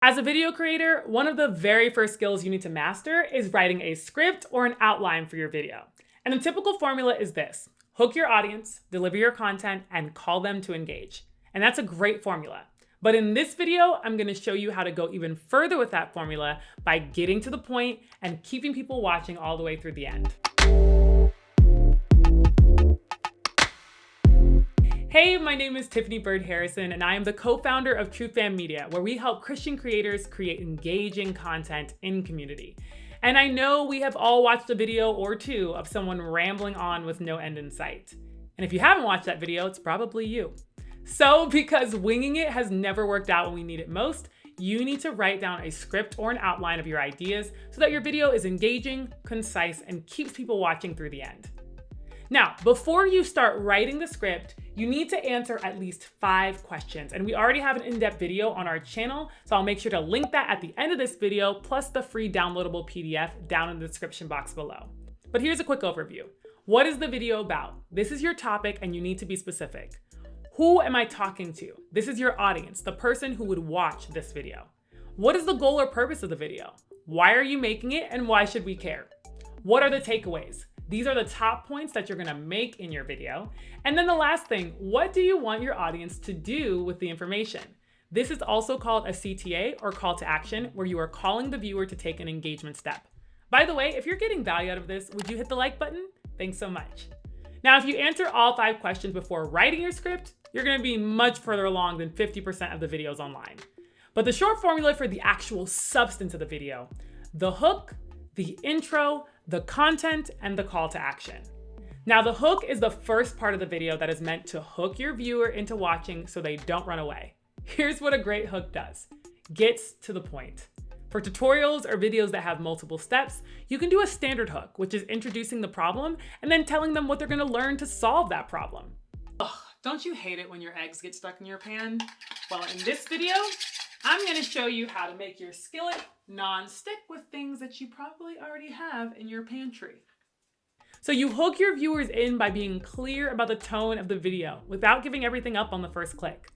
As a video creator, one of the very first skills you need to master is writing a script or an outline for your video. And the typical formula is this: hook your audience, deliver your content, and call them to engage. And that's a great formula. But in this video, I'm gonna show you how to go even further with that formula by getting to the point and keeping people watching all the way through the end. Hey, my name is Tiffany Bird Harrison, and I am the co-founder of TrueFam Media, where we help Christian creators create engaging content in community. And I know we have all watched a video or two of someone rambling on with no end in sight. And if you haven't watched that video, it's probably you. So because winging it has never worked out when we need it most, you need to write down a script or an outline of your ideas so that your video is engaging, concise, and keeps people watching through the end. Now, before you start writing the script, you need to answer at least 5 questions. And we already have an in-depth video on our channel, so I'll make sure to link that at the end of this video, plus the free downloadable PDF down in the description box below. But here's a quick overview. What is the video about? This is your topic and you need to be specific. Who am I talking to? This is your audience, the person who would watch this video. What is the goal or purpose of the video? Why are you making it and why should we care? What are the takeaways? These are the top points that you're gonna make in your video. And then the last thing, what do you want your audience to do with the information? This is also called a CTA, or call to action, where you are calling the viewer to take an engagement step. By the way, if you're getting value out of this, would you hit the like button? Thanks so much. Now, if you answer all 5 questions before writing your script, you're gonna be much further along than 50% of the videos online. But the short formula for the actual substance of the video: the hook, the intro, the content, and the call to action. Now, the hook is the first part of the video that is meant to hook your viewer into watching so they don't run away. Here's what a great hook does: gets to the point. For tutorials or videos that have multiple steps, you can do a standard hook, which is introducing the problem and then telling them what they're gonna learn to solve that problem. Ugh, don't you hate it when your eggs get stuck in your pan? Well, in this video, I'm gonna show you how to make your skillet non-stick with things that you probably already have in your pantry. So you hook your viewers in by being clear about the tone of the video without giving everything up on the first click.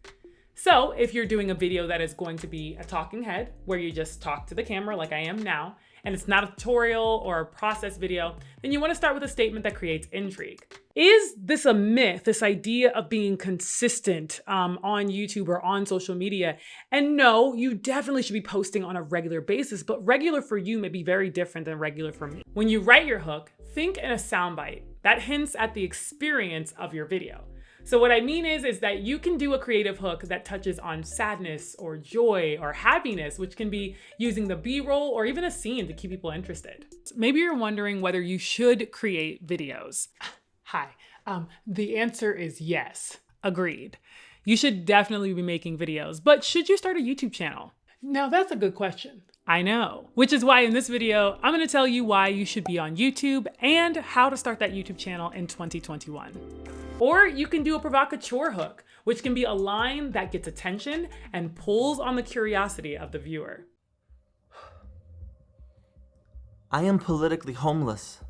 So if you're doing a video that is going to be a talking head, where you just talk to the camera like I am now, and it's not a tutorial or a process video, then you want to start with a statement that creates intrigue. Is this a myth, this idea of being consistent on YouTube or on social media? And no, you definitely should be posting on a regular basis, but regular for you may be very different than regular for me. When you write your hook, think in a soundbite that hints at the experience of your video. So what I mean is that you can do a creative hook that touches on sadness or joy or happiness, which can be using the B-roll or even a scene to keep people interested. Maybe you're wondering whether you should create videos. Hi, the answer is yes, agreed. You should definitely be making videos, but should you start a YouTube channel? Now that's a good question. I know, which is why in this video, I'm gonna tell you why you should be on YouTube and how to start that YouTube channel in 2021. Or you can do a provocateur hook, which can be a line that gets attention and pulls on the curiosity of the viewer. I am politically homeless,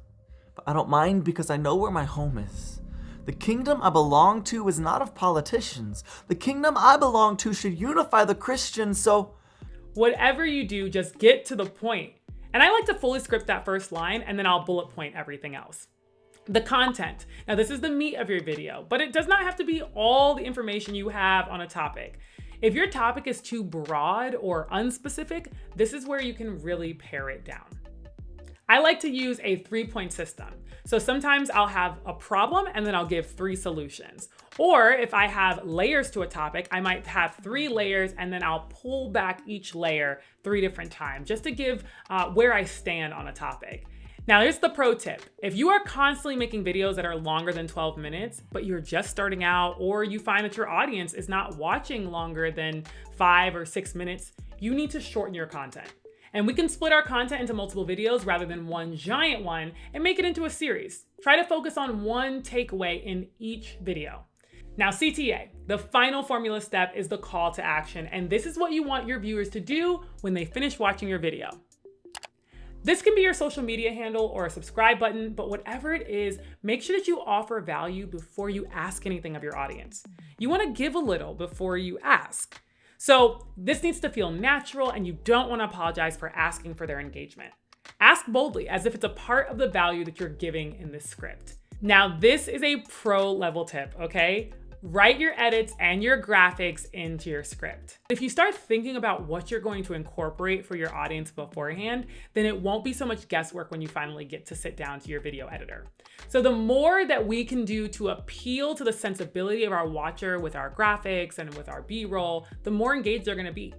but I don't mind because I know where my home is. The kingdom I belong to is not of politicians. The kingdom I belong to should unify the Christians, so... Whatever you do, just get to the point. And I like to fully script that first line and then I'll bullet point everything else. The content. Now this is the meat of your video, but it does not have to be all the information you have on a topic. If your topic is too broad or unspecific, this is where you can really pare it down. I like to use a 3-point system. So sometimes I'll have a problem and then I'll give 3 solutions. Or if I have layers to a topic, I might have 3 layers and then I'll pull back each layer 3 different times just to give where I stand on a topic. Now here's the pro tip. If you are constantly making videos that are longer than 12 minutes, but you're just starting out, or you find that your audience is not watching longer than 5 or 6 minutes, you need to shorten your content. And we can split our content into multiple videos rather than one giant one and make it into a series. Try to focus on one takeaway in each video. Now CTA, the final formula step, is the call to action. And this is what you want your viewers to do when they finish watching your video. This can be your social media handle or a subscribe button, but whatever it is, make sure that you offer value before you ask anything of your audience. You want to give a little before you ask. So this needs to feel natural, and you don't want to apologize for asking for their engagement. Ask boldly, as if it's a part of the value that you're giving in this script. Now, this is a pro level tip, okay? Write your edits and your graphics into your script. If you start thinking about what you're going to incorporate for your audience beforehand, then it won't be so much guesswork when you finally get to sit down to your video editor. So the more that we can do to appeal to the sensibility of our watcher with our graphics and with our B-roll, the more engaged they're gonna be.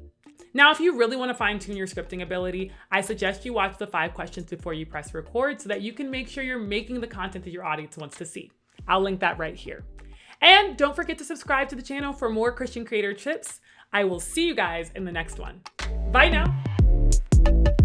Now, if you really want to fine-tune your scripting ability, I suggest you watch the 5 questions before you press record so that you can make sure you're making the content that your audience wants to see. I'll link that right here. And don't forget to subscribe to the channel for more Christian creator tips. I will see you guys in the next one. Bye now.